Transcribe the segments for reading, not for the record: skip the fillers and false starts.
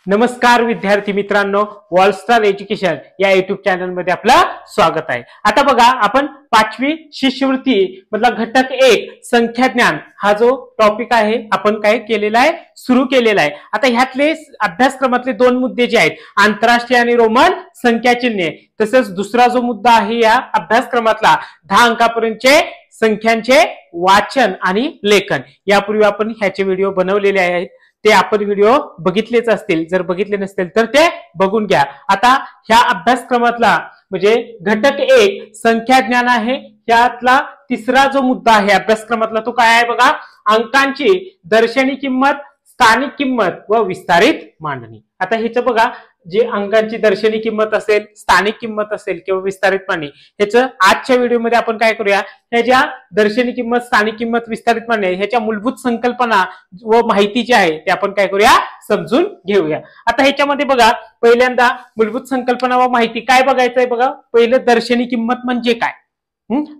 नमस्कार विद्यार्थी मित्रांनो, वॉलस्टार एज्युकेशन या युट्यूब चॅनल मध्ये आपलं स्वागत आहे। आता बघा, आपण पाचवी शिष्यवृत्ती मधला घटक 1 संख्या ज्ञान हा जो टॉपिक आहे आपण काय केलेला आहे, सुरू केलेला आहे। आता ह्यातले अभ्यासक्रमातले दोन मुद्दे जे आहेत, आंतरराष्ट्रीय आणि रोमन संख्या चिन्हे, तसेच दुसरा जो मुद्दा आहे या अभ्यासक्रमातला 10 अंकापर्यंतचे संख्यांचे वाचन आणि लेखन, यापूर्वी आपण ह्याचे व्हिडिओ बनवलेले आहेत, ते आपण व्हिडिओ बघितलेच असतील। जर बघितले नसतील तर ते बघून घ्या। आता ह्या अभ्यासक्रमातला म्हणजे घटक 1 संख्या ज्ञान आहे, त्यातला तिसरा जो मुद्दा आहे अभ्यासक्रमातला तो काय आहे बघा, अंकांची दर्शनी किंमत, स्थानिक किंमत व विस्तारित मांडणी। आता ह्याचं बघा, जे अंकांची दर्शनी किंमत असेल, स्थानिक किंमत असेल किंवा विस्तारित मांडणी, ह्याचं आजच्या व्हिडिओमध्ये आपण काय करूया, ह्याच्या दर्शनी किंमत, स्थानिक किंमत, विस्तारित मांडणी ह्याच्या मूलभूत संकल्पना व माहिती जी आहे ते आपण काय करूया, समजून घेऊया। आता ह्याच्यामध्ये बघा, पहिल्यांदा मूलभूत संकल्पना व माहिती काय बघायचंय बघा। पहिलं दर्शनी किंमत म्हणजे काय,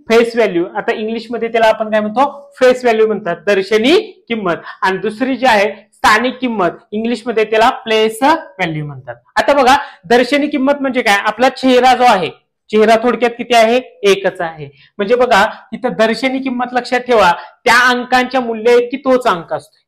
फेस व्हॅल्यू। आता इंग्लिश मध्ये त्याला आपण काय म्हणतो, फेस व्हॅल्यू म्हणतात, दर्शनी किंमत। आणि दुसरी जी आहे स्थानिक किंमत, इंग्लिश मध्ये त्याला प्लेस व्हॅल्यू म्हणतात। आता बघा, दर्शनी किंमत म्हणजे काय, आपला चेहरा जो आहे, चेहरा थोडक्यात किती आहे, एकच आहे। म्हणजे बघा, इथं दर्शनी किंमत लक्षात ठेवा, त्या अंकांच्या मूल्य इतकी तोच अंक असतो।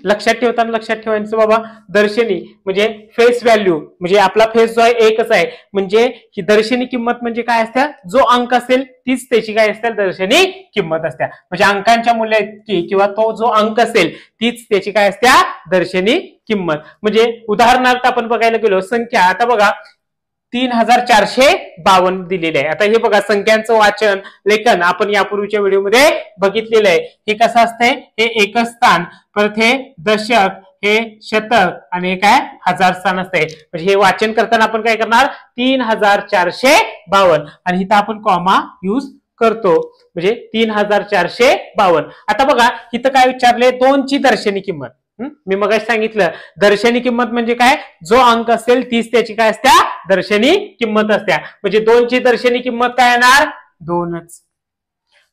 लक्षात ठेवताना लक्षात ठेवायचं बाबा, दर्शनी म्हणजे फेस व्हॅल्यू, म्हणजे आपला फेस जो आहे एकच आहे, म्हणजे ही दर्शनी किंमत म्हणजे काय असते, जो अंक असेल तीच त्याची काय असते, दर्शनी किंमत असते। म्हणजे अंकांच्या मूल्य इतकी किंवा तो जो अंक असेल तीच त्याची काय असते, दर्शनी किंमत। म्हणजे उदाहरणार्थ आपण बघायला गेलो, संख्या आता बघा 3452 दिलेले आहे। आता हे बघा, संख्यांचं वाचन लेखन आपण यापूर्वीच्या व्हिडिओमध्ये बघितलेलं आहे। हे कसं असतंय, हे एकच स्थान, परत हे दशक, हे शतक आणि हे काय हजार स्थान असते। म्हणजे हे वाचन करताना आपण काय करणार, 3452 आणि इथं आपण कॉमा यूज करतो, म्हणजे 3452। आता बघा, इथं काय विचारले, 2 ची दर्शनी किंमत। मी मगाशी सांगितलं, दर्शनी किंमत म्हणजे काय, जो अंक असेल तीच त्याची काय असत्या, दर्शनी किंमत असत्या। म्हणजे 2 ची दर्शनी किंमत काय येणार, 2च।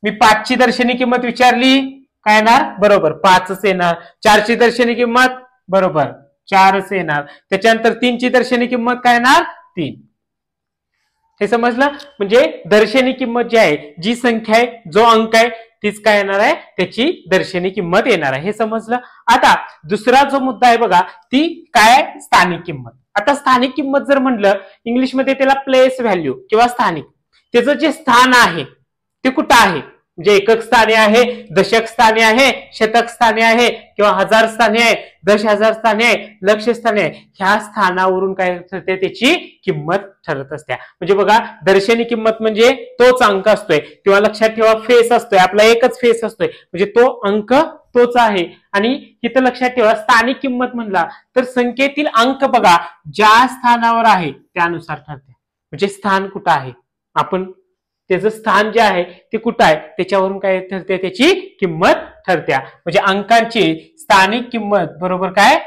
मी 5 ची दर्शनी किंमत विचारली, काय येणार, बरोबर 5च येणार। 4 ची दर्शनी किंमत, बरोबर 4च येणार। त्याच्यानंतर 3 ची दर्शनी किंमत काय येणार, 3। हे समजलं। म्हणजे दर्शनी किंमत जी आहे, जी संख्या आहे, जो अंक आहे तीच काय येणार आहे, त्याची दर्शनी किंमत येणार आहे। हे समजलं। आता दुसरा जो मुद्दा आहे बघा, ती काय, स्थानिक किंमत। आता स्थानिक किंमत जर म्हणलं, इंग्लिश मध्ये त्याला प्लेस व्हॅल्यू किंवा स्थानिक, त्याचं जे स्थान आहे ते कुठं आहे, म्हणजे एकक स्थानी आहे, दशक स्थानी आहे, शतक स्थानी आहे किंवा हजार स्थानी आहे, 10,000 स्थानी आहे, लक्ष स्थानी आहे, ह्या स्थानावरून काय ठरते, त्याची किंमत ठरत असते। म्हणजे बघा, दर्शनी किंमत म्हणजे तोच अंक असतोय, किंवा लक्षात ठेवा फेस असतोय, आपला एकच फेस असतोय, म्हणजे तो अंक तोच आहे। आणि इथं लक्षात ठेवा, स्थानिक किंमत म्हणला तर संख्येतील अंक बघा, ज्या स्थानावर आहे त्यानुसार ठरते। म्हणजे स्थान कुठं आहे, आपण त्याचं स्थान जे आहे ते कुठं आहे त्याच्यावरून काय ठरते, त्याची किंमत ठरते। म्हणजे अंकांची स्थानिक किंमत बरोबर काय,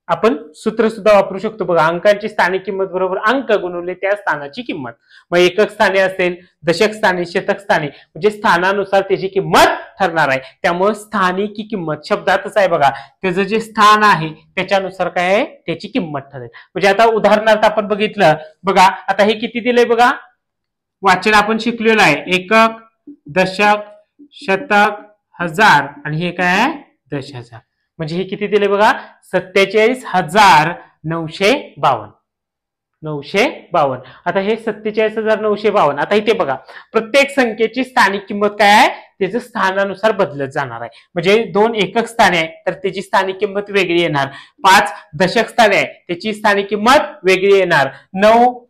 आपण सूत्र सुद्धा वापरू शकतो बघा, अंकांची स्थानिक किंमत बरोबर अंक गुणवले त्या स्थानाची किंमत। मग एकक स्थानी असेल, दशक स्थानी, शतक स्थानी, म्हणजे स्थानानुसार त्याची किंमत ठरणार आहे। त्यामुळे स्थानिक किंमत शब्दातच आहे बघा, त्याचं जे स्थान आहे त्याच्यानुसार काय आहे, त्याची किंमत ठरेल। म्हणजे आता उदाहरणार्थ आपण बघितलं बघा, आता हे किती दिलंय बघा, वाचन आपण शिकलेलं आहे, एकक, दशक, शतक, हजार आणि हे काय आहे, 10,000। म्हणजे हे किती दिले बघा, 47,952। 952। आता हे 47,952। आता इथे बघा, प्रत्येक संख्येची स्थानिक किंमत काय आहे, त्याचं स्थानानुसार बदलत जाणार आहे। म्हणजे 2 एकक स्थाने आहे तर त्याची स्थानिक किंमत वेगळी येणार, 5 दशक स्थाने आहे त्याची स्थानिक किंमत वेगळी येणार, 9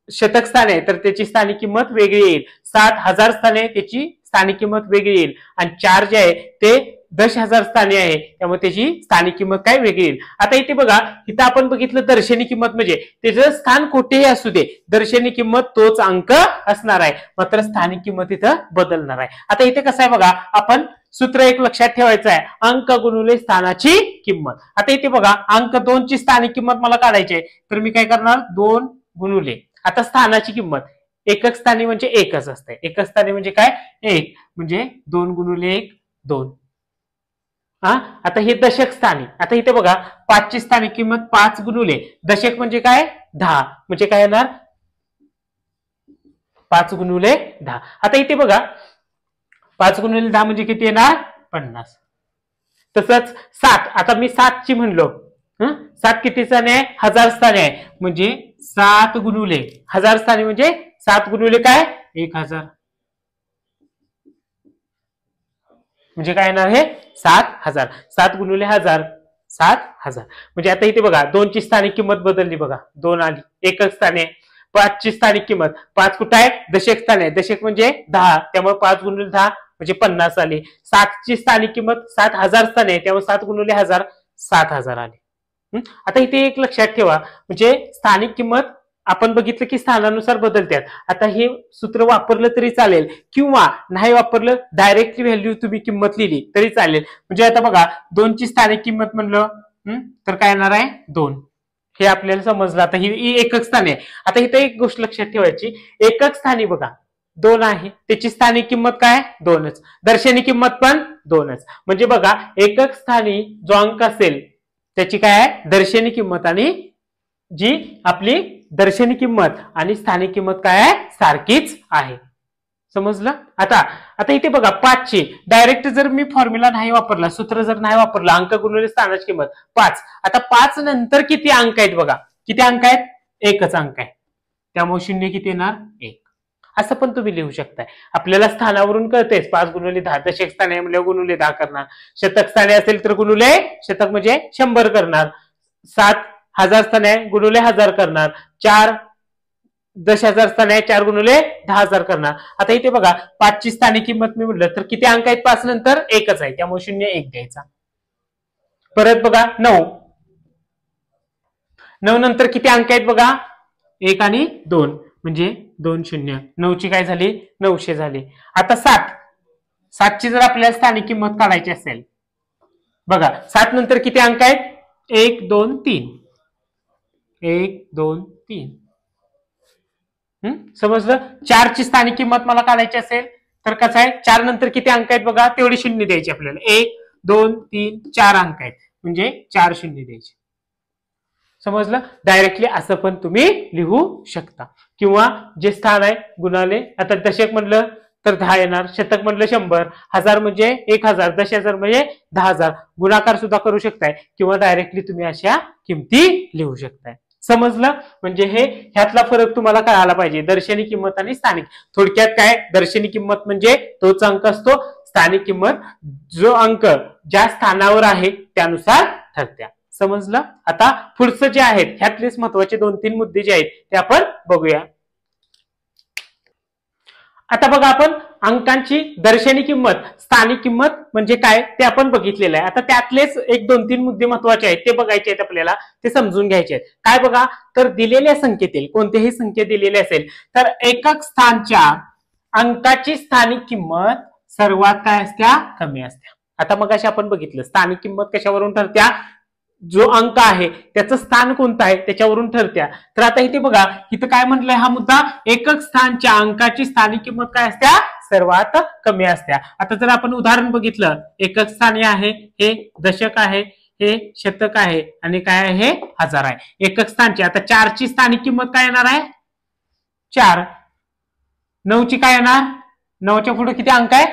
शतक स्थाने आहे तर त्याची स्थानिक किंमत वेगळी येईल, 7 हजार स्थाने आहे त्याची स्थानिक किंमत वेगळी येईल, आणि 4 जे आहे ते 10,000 स्थाने आहे, त्यामुळे त्याची स्थानिक किंमत काय वेगळी येईल। आता इथे बघा, इथं आपण बघितलं दर्शनी किंमत म्हणजे त्याचं स्थान कुठेही असू दे, दर्शनी किंमत तोच अंक असणार आहे, मात्र स्थानिक किंमत इथं बदलणार आहे। आता इथे कसं आहे बघा, आपण सूत्र एक लक्षात ठेवायचं आहे, अंक गुणुले स्थानाची किंमत। आता इथे बघा, अंक 2 ची स्थानिक किंमत मला काढायची आहे, तर मी काय करणार, 2 गुणुले, आता स्थानाची किंमत, एकक स्थानी म्हणजे एकच असते, एकच स्थानी म्हणजे काय, 1, म्हणजे 2 गुणुले 1 2, हा, आता हे दशक स्थानी, आता इथे बघा 5 ची स्थानिक किंमत 5 गुणुले दशक म्हणजे काय 10, म्हणजे काय येणार 5 गुणुले 10. आता इथे बघा 5 गुणुले 10 म्हणजे किती येणार 50. तसंच 7, आता मी 7 ची म्हणलो, 7 किती स्थानी आहे 1000 स्थानी आहे, म्हणजे 7 गुणुले 1000 स्थानी म्हणजे 7 गुणुले काय 1000, म्हणजे काय येणार हे 7000. 7 गुणुले 1000 7000. म्हणजे आता इथे बघा 2 ची स्थानिक किंमत बदलली, बघा 2 आली, एकक स्थानी आहे. 5 ची स्थानिक किंमत, 5 कुठं आहे दशक स्थानी आहे, दशक म्हणजे 10, त्यामुळे 5 गुणुले 10 म्हणजे 50 आली. 7 ची स्थानिक किंमत 7000 स्थानी आहे, त्यामुळे 7 गुणुले 1000 7000 आली. आता इथे एक लक्षात ठेवा, म्हणजे स्थानिक किंमत आपण बघितलं की स्थानानुसार बदलतात. आता हे सूत्र वापरलं तरी चालेल किंवा नाही वापरलं, डायरेक्टली व्हॅल्यू तुम्ही किंमत लिहिली तरी चालेल. म्हणजे आता बघा 2 ची स्थानिक किंमत म्हणलं तर काय येणार आहे 2, हे आपल्याला समजलं. आता ही एकक स्थानी आहे. आता इथे एक गोष्ट लक्षात ठेवायची, एकक स्थानी बघा 2 आहे, त्याची स्थानिक किंमत काय 2च, दर्शनी किंमत पण 2च. म्हणजे बघा एकक स्थानी जो अंक असेल त्याची काय आहे दर्शनी किंमत, आणि जी आपली दर्शनी किंमत आणि स्थानिक किंमत काय आहे सारखीच आहे. समजलं. आता इथे बघा 5 ची डायरेक्ट जर मी फॉर्म्युला नाही वापरला, सूत्र जर नाही वापरला, अंक गुणिले स्थानाची किंमत 5. आता 5 नंतर किती अंक आहेत बघा, किती अंक आहेत एकच अंक आहे, त्यामुळे शून्य किती येणार 1. असं पण तुम्ही लिहू शकताय. आपल्याला स्थानावरून कळतेच 5 गुणिले 10, दशक स्थानी म्हणजे गुणिले 10 करणार, शतक स्थानी असेल तर गुणिले शतक म्हणजे 100 करणार, 7 हजार स्थानी आहे गुणिले 1000 करणार, 4 10,000 स्थानी आहे 4 गुणिले 10,000 करणार. आता इथे बघा 5 ची स्थानिक किंमत मी म्हटलं तर किती अंक आहेत 5 नंतर एकच आहे, त्यामुळे 0 1 द्यायचा. परत बघा 9 नंतर किती अंक आहेत बघा 1 आणि 2, म्हणजे 2 0, 9 ची काय झाली 900 झाली. आता 7 ची जर आपल्याला स्थानिक किंमत काढायची असेल, बघा 7 नंतर किती अंक आहेत 1 2 3, 1 2 3. समजलं. 4 ची स्थानिक किंमत मला काढायची असेल तर कसं आहे, 4 नंतर किती अंक आहेत बघा तेवढी शून्य द्यायची आपल्याला, 1 2 3 4 अंक आहेत, म्हणजे 4 शून्य द्यायचे. समजलं. डायरेक्टली असं पण तुम्ही लिहू शकता, किंवा जे स्थान आहे गुणाले, आता दशक म्हणलं तर 10 येणार, शतक म्हणलं 100, हजार म्हणजे 1000, 10,000 म्हणजे 10,000. गुणाकार सुद्धा करू शकताय, किंवा डायरेक्टली तुम्ही अशा किमती लिहू शकताय. समजलं. म्हणजे ह्यातला फरक तुम्हाला कळायला पाहिजे, दर्शनी किंमत आणि स्थानिक. थोडक्यात काय, दर्शनी किंमत म्हणजे तोच अंक असतो, स्थानिक किंमत जो अंक ज्या स्थानावर आहे त्यानुसार ठरत्या. समजलं. आता पुढचं जे आहेत ह्यातलेच महत्वाचे 2-3 मुद्दे जे आहेत ते आपण बघूया. आता बघा आपण अंकांची दर्शनी किंमत स्थानिक किंमत म्हणजे काय ते आपण बघितलेलं आहे. आता त्यातलेच 1-2-3 मुद्दे महत्वाचे आहेत ते बघायचे आहेत आपल्याला, ते समजून घ्यायचे आहेत. काय बघा, तर दिलेल्या संख्येतील कोणतेही संख्या दिलेली असेल तर एकक स्थानच्या अंकाची स्थानिक किंमत सर्वात काय असत्या कमी असत्या. आता मग अशी आपण बघितलं स्थानिक किंमत कशावरून ठरत्या, जो अंक आहे त्याचं स्थान कोणतं आहे त्याच्यावरून ठरत्या. तर आता इथे बघा, इथं काय म्हटलंय हा मुद्दा, एकक स्थानच्या अंकाची स्थानिक किंमत काय असत्या सर्वात कमी असत्या. आता जर आपण उदाहरण बघितलं, एकक स्थानी आहे, हे दशक आहे, हे शतक आहे, आणि काय आहे हे हजार आहे. एकक स्थानची आता 4 ची स्थानिक किंमत काय येणार आहे 4. 9 ची काय येणार, 9 च्या पुढे किती अंक आहे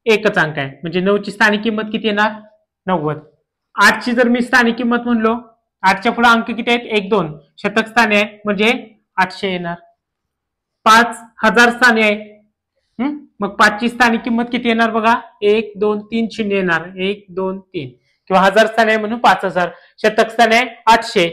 एकच अंक आहे, म्हणजे 9 ची स्थानिक किंमत किती येणार 90. 8 ची जर मी स्थानिक किंमत म्हणलो, 8 च्या पुढे अंक किती आहेत 1 2, शतक स्थानी आहे म्हणजे 800 येणार. 5000 स्थानी आहे, मग 5 ची स्थानिक किंमत किती येणार बघा 1 2 3 0 येणार, 1 2 3, किंवा हजार स्थानी आहे म्हणून 5000. शतक स्थानी आहे 800,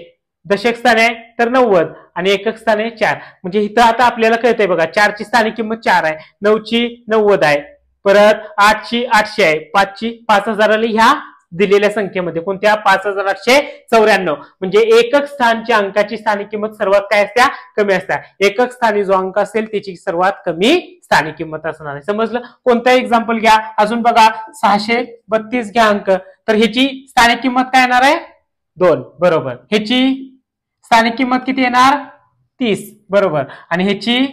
दशक स्थानी आहे तर 90, आणि एकक स्थानी आहे 4. म्हणजे इथं आता आपल्याला कळतंय बघा, 4 ची स्थानिक किंमत 4 आहे, 9 ची 90 आहे, परत 8 ची 800 आहे, 5 ची 5000 आली ह्या दिलेल्या संख्येमध्ये, कोणत्या 5894. म्हणजे एकक स्थानच्या अंकाची स्थानिक किंमत सर्वात काय असत्या कमी असत्या. एकक स्थानी जो अंक असेल त्याची सर्वात कमी स्थानिक किंमत असणार आहे. समजलं. कोणतं एक्झाम्पल घ्या अजून बघा, 632 घ्या अंक, तर ह्याची स्थानिक किंमत काय येणार आहे 2 बरोबर, ह्याची स्थानिक किंमत किती येणार 30 बरोबर, आणि ह्याची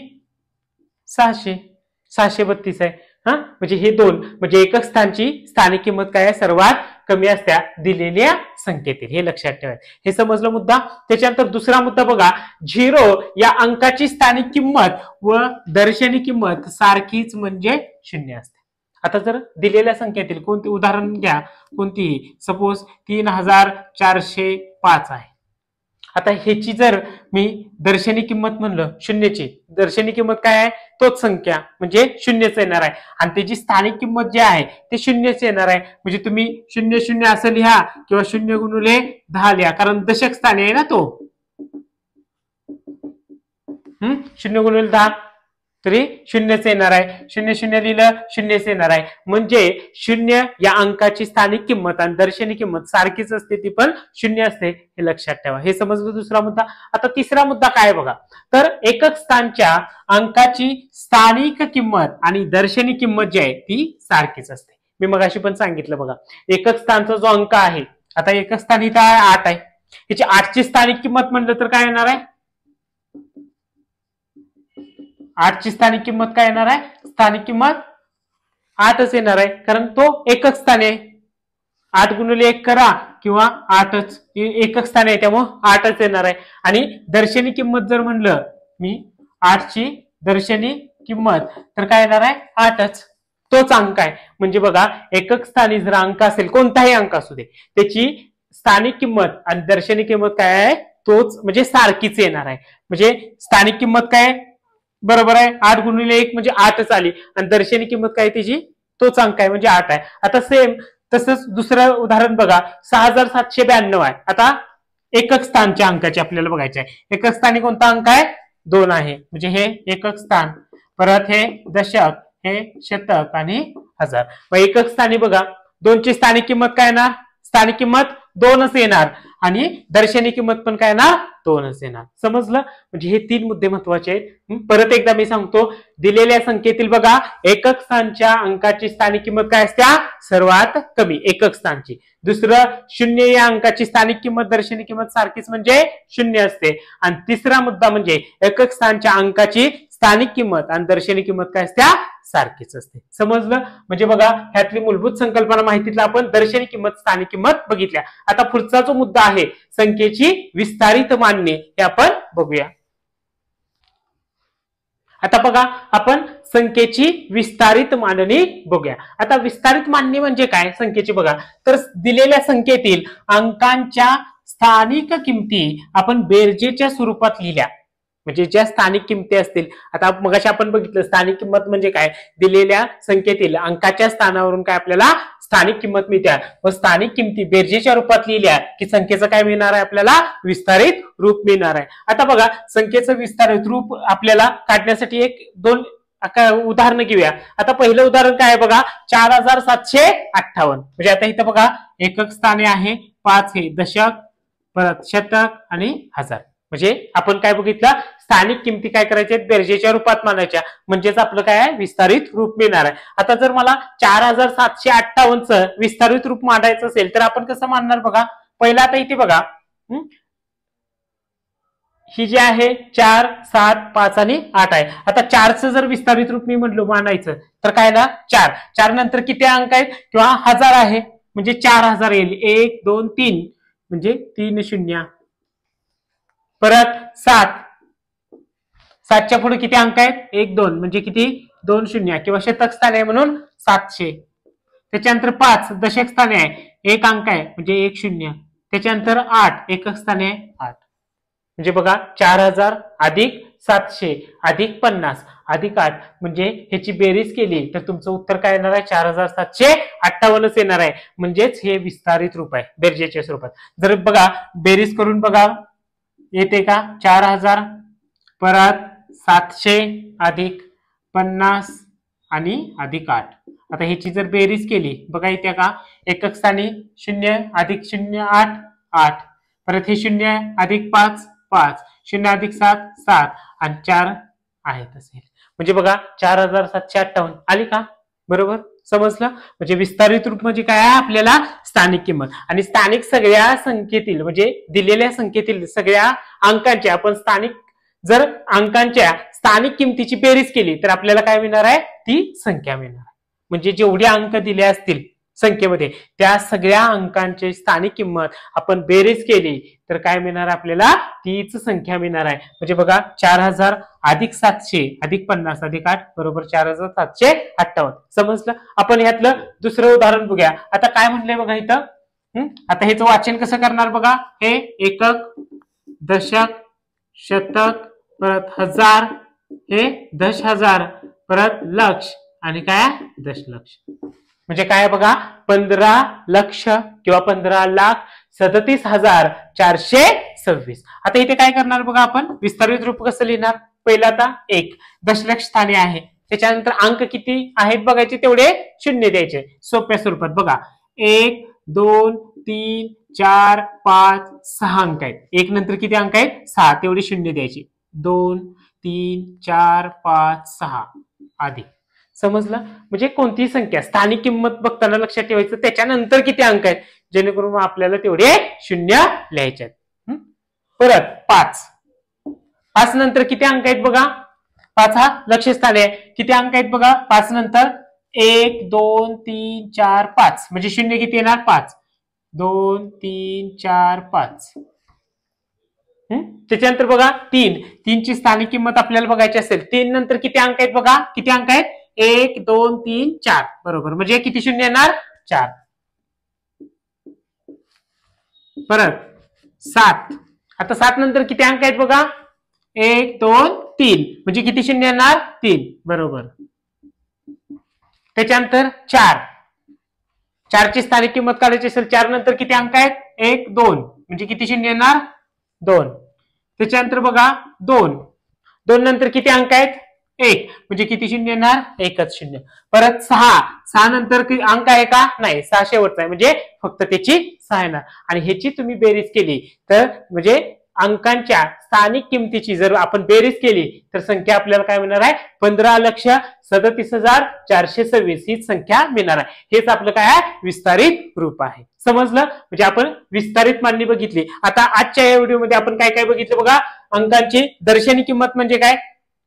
632 आहे. म्हणजे हे 2, म्हणजे एकक स्थानची स्थानिक किंमत काय आहे सर्वात कमी असत्या दिलेल्या संख्येतील, हे लक्षात ठेवायचं. हे समजलं मुद्दा. त्याच्यानंतर दुसरा मुद्दा बघा, 0 या अंकाची स्थानिक किंमत व दर्शनी किंमत सारखीच म्हणजे 0 असते. आता जर दिलेल्या संख्येतील कोणते उदाहरण घ्या, कोणतीही, सपोज 3405 आहे. आता ह्याची जर मी दर्शनी किंमत म्हणलं, शून्याची दर्शनी किंमत काय आहे, तोच संख्या म्हणजे शून्यच येणार आहे, आणि त्याची स्थानिक किंमत जी आहे ते शून्यच येणार आहे. म्हणजे तुम्ही 00 असं लिहा किंवा 0x10 लिहा, कारण दशक स्थानी आहे ना तो. 0x10 तरी शून्यच येणार आहे. 00 लिहिलं शून्यच येणार आहे. म्हणजे 0 या अंकाची स्थानिक किंमत आणि दर्शनी किंमत सारखीच असते, ती पण 0 असते, हे लक्षात ठेवा. हे समजलं दुसरा मुद्दा. आता तिसरा मुद्दा काय बघा, तर एकक स्थानच्या अंकाची स्थानिक किंमत आणि दर्शनी किंमत जी आहे ती सारखीच असते. मी मगाशी पण सांगितलं बघा, एकक स्थानचा जो अंक आहे, आता एकक स्थान इथं आहे 8 आहे, याची 8ची स्थानिक किंमत म्हणलं तर काय येणार आहे, 8ची स्थानिक किंमत काय येणार आहे, स्थानिक किंमत 8च येणार आहे, कारण तो एकक स्थानी आहे. 8 गुणिले 1 करा किंवा 8च एकक स्थानी आहे, त्यामुळे 8च येणार आहे. आणि दर्शनी किंमत जर म्हणलं मी 8ची दर्शनी किंमत, तर काय येणार आहे, 8च, तोच अंक आहे. म्हणजे बघा, एकक स्थानी जर अंक असेल, कोणताही अंक असू दे, त्याची स्थानिक किंमत आणि दर्शनी किंमत काय आहे, तोच म्हणजे सारखीच येणार आहे. म्हणजे स्थानिक किंमत काय बरोबर आहे, 8 गुणिले 1 म्हणजे 8च आली, आणि दर्शनी किंमत काय त्याची, तोच अंक आहे म्हणजे 8 आहे. आता सेम तसंच दुसरं उदाहरण बघा, 6792 आहे. आता एकक स्थानच्या अंकाचे आपल्याला बघायचे आहे. एकक स्थानी कोणता अंक आहे, 2 आहे, म्हणजे हे एकक स्थान, परत हे दशक, हे शतक आणि हजार. मग एकक स्थानी बघा, 2ची स्थानिक किंमत काय येणार, स्थानिक किंमत 2च येणार, आणि दर्शनी किंमत पण काय येणार, 2च येणार. समजलं. म्हणजे हे 3 मुद्दे महत्वाचे आहेत. परत एकदा मी सांगतो, दिलेल्या संख्येतील बघा, एकक स्थानच्या अंकाची स्थानिक किंमत काय असते, सर्वात कमी एकक स्थानची. दुसरं, 0 या अंकाची स्थानिक किंमत दर्शनी किंमत सारखीच म्हणजे 0 असते. आणि तिसरा मुद्दा म्हणजे एकक स्थानच्या अंकाची स्थानिक किंमत आणि दर्शनी किंमत काय असते, सारखीच असते. समजलं. म्हणजे बघा, ह्यातली मूलभूत संकल्पना माहितीतला आपण दर्शनी किंमत स्थानिक किंमत बघितल्या. आता पुढचा जो मुद्दा आहे, संख्येची विस्तारित मांडणी, हे आपण बघूया. आता बघा, आपण संख्येची विस्तारित मांडणी बघूया. आता विस्तारित मांडणी म्हणजे काय संख्येची बघा, तर दिलेल्या संख्येतील अंकांच्या स्थानिक किमती आपण बेरजेच्या स्वरूपात लिहिल्या, म्हणजे ज्या स्थानिक किमती असतील. आता मगाशी आपण बघितलं, स्थानिक किंमत म्हणजे काय, दिलेल्या संख्येतील अंकाच्या स्थानावरून काय आपल्याला स्थानिक किंमत मिळते. व स्थानिक किमती बेरजेच्या रूपात लिहिल्या की संख्येचं काय मिळणार आहे, आपल्याला विस्तारित रूप मिळणार आहे. आता बघा, संख्येचं विस्तारित रूप आपल्याला काढण्यासाठी 1-2 उदाहरणं घेऊया. आता पहिलं उदाहरण काय आहे बघा, 4758. म्हणजे आता इथं बघा, एकक स्थानी आहे 5, हे दशक, परत शतक आणि हजार. म्हणजे आपण काय बघितलं, स्थानिक किमती काय करायच्या, बेरजेच्या रूपात मांडायच्या, म्हणजेच आपलं काय आहे, विस्तारित रूप मिळणार आहे. आता जर मला 4758चं विस्तारित रूप मांडायचं असेल तर आपण कसं मांडणार बघा. पहिला आता इथे बघा, ही जी आहे 4, 7, 5 आणि 8 आहे. आता 4चं जर विस्तारित रूप मी म्हटलो मांडायचं तर काय ना, 4 नंतर किती अंक आहेत किंवा 1000 आहे, म्हणजे 4000 येईल. 1, 2, 3 म्हणजे 3 0. परत 7च्या पुढे किती अंक आहेत, 1, 2 म्हणजे किती, 2 0 किंवा शतक स्थानी आहे म्हणून 700. त्याच्यानंतर 5 दशक स्थानी आहे, 1 अंक आहे म्हणजे 1 0. त्याच्यानंतर 8 एकक स्थानी आहे 8. म्हणजे बघा, 4000 अधिक 700 अधिक 50 अधिक 8 म्हणजे ह्याची बेरीज केली तर तुमचं उत्तर काय येणार आहे, 4758च येणार आहे. म्हणजेच हे विस्तारित रूप आहे बेरजेच्या स्वरूपात. जर बघा बेरीज करून बघा, येते का 4000 परत 700 अधिक 50 आणि अधिक 8. आता ह्याची जर बेरीज केली बघा, येते का, एकक स्थानी 0 अधिक 0 8 8, परत हे 0 अधिक 5 5, 0 अधिक 7 7 आणि 4 आहेत असेल. म्हणजे बघा 4758 आली का, बरोबर. समजलं. म्हणजे विस्तारित रूप म्हणजे काय आहे, आपल्याला स्थानिक किंमत आणि स्थानिक सगळ्या संख्येतील म्हणजे दिलेल्या संख्येतील सगळ्या अंकांची आपण स्थानिक जर अंकांच्या स्थानिक किमतीची बेरीज केली तर आपल्याला काय मिळणार आहे, ती संख्या मिळणार. म्हणजे जेवढे अंक दिले असतील संख्येमध्ये त्या सगळ्या अंकांची स्थानिक किंमत आपण बेरीज केली तर काय मिळणार आपल्याला तीच संख्या मिळणार आहे. म्हणजे बघा 4000 अधिक 700 अधिक 50 अधिक 8 बरोबर 4758. समजलं. आपण ह्यातलं दुसरं उदाहरण बघूया. आता काय म्हटलंय बघा इथं. आता ह्याचं वाचन कसं करणार बघा. हे एकक, दशक, शतक, परत हजार, हे दश हजार, परत लक्ष आणि काय दशलक्ष. म्हणजे काय बघा 15 लक्ष किंवा 15,37,426. आता इथे काय करणार बघा आपण विस्तारित रूप कसं लिहिणार. पहिला आता 1 दशलक्ष स्थानी आहे, त्याच्यानंतर अंक किती आहेत बघायचे, तेवढे शून्य द्यायचे. सोप्या स्वरूपात बघा 1 2 3 4 5 6 अंक आहेत. 1 नंतर किती अंक आहेत 6, तेवढे शून्य द्यायचे. 2 3 4 5 6 आधी. समजलं. म्हणजे कोणतीही संख्या स्थानिक किंमत बघताना लक्षात ठेवायचं त्याच्यानंतर किती अंक आहेत, जेणेकरून आपल्याला तेवढे शून्य लिहायचे आहेत. परत 5 नंतर किती अंक आहेत बघा. 5 हा लक्षस्थानी आहे. किती अंक आहेत बघा 5 नंतर 1 2 3 4 5, म्हणजे शून्य किती येणार 5. 2 3 4 5. त्याच्यानंतर बघा 3 ची स्थानिक किंमत आपल्याला बघायची असेल. 3 नंतर किती अंक आहेत बघा. किती अंक आहेत 1 2 3 4 बरोबर, म्हणजे किती शून्य येणार 4. परत 7. आता 7 नंतर किती अंक आहेत बघा 1 2 3, म्हणजे किती शून्य येणार 3 बरोबर. त्याच्यानंतर 4 ची स्थानिक किंमत काढायची असेल. 4 नंतर किती अंक आहेत 1 2, म्हणजे किती शून्य येणार 2. त्याच्यानंतर बघा 2 नंतर किती अंक आहेत 1, म्हणजे किती शून्य येणार एकच शून्य. परत 6 नंतर अंक आहे का नाही, 6 शेवटचा आहे, म्हणजे फक्त त्याची 6 येणार. आणि ह्याची तुम्ही बेरीज केली तर म्हणजे अंकांच्या स्थानिक किमतीची जर आपण बेरीज केली तर संख्या आपल्याला काय मिळणार आहे 15,37,426 ही संख्या मिळणार आहे. हेच आपलं काय आहे विस्तारित रूप आहे. समजलं. म्हणजे आपण विस्तारित मांडणी बघितली. आता आजच्या या व्हिडिओमध्ये आपण काय काय बघितलं बघा. अंकांची दर्शनी किंमत म्हणजे काय,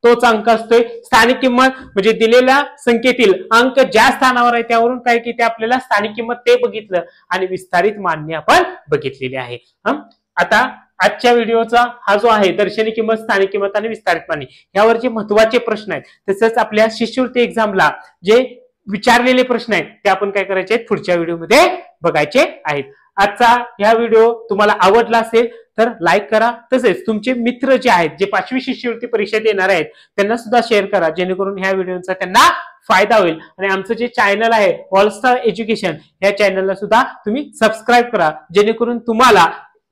तोच अंक असतोय. स्थानिक किंमत म्हणजे दिलेल्या संख्येतील अंक ज्या स्थानावर आहे त्यावरून काय की ते आपल्याला स्थानिक किंमत ते बघितलं. आणि विस्तारित मांडणी आपण बघितलेली आहे. आता आजच्या व्हिडिओचा हा जो आहे दर्शनी किंमत, स्थानिक किंमत आणि विस्तारित मांडणी यावर जे महत्वाचे प्रश्न आहेत, तसंच आपल्या शिष्यवृत्ती एक्झामला जे विचारलेले प्रश्न आहेत ते आपण काय करायचे आहेत पुढच्या व्हिडिओमध्ये बघायचे आहेत. आजचा हा व्हिडिओ तुम्हाला आवडला असेल तर लाईक करा. तसेच तुमचे मित्र जे आहेत जे 5वी शिष्यवृत्ती परीक्षा देणार आहेत त्यांना सुद्धा शेअर करा, जेणेकरून ह्या व्हिडिओचा त्यांना फायदा होईल. आणि आमचं जे चॅनल आहे ऑलस्टार एज्युकेशन या चॅनलला सुद्धा तुम्ही सबस्क्राईब करा, जेणेकरून तुम्हाला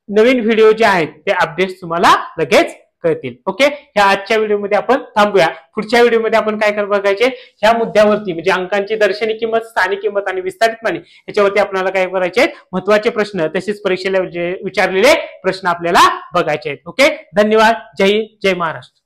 नवीन व्हिडिओ जे आहेत ते अपडेट्स तुम्हाला लगेच कळतील. ओके. ह्या आजच्या व्हिडिओमध्ये आपण थांबूया. पुढच्या व्हिडिओमध्ये आपण काय बघायचे ह्या मुद्द्यावरती म्हणजे अंकांची दर्शनी किंमत, स्थानिक किंमत आणि विस्तारित मांडणी याच्यावरती आपल्याला काय करायचे महत्वाचे प्रश्न तसेच परीक्षेला विचारलेले प्रश्न आपल्याला बघायचे आहेत. ओके. धन्यवाद. जय हिंद, जय महाराष्ट्र.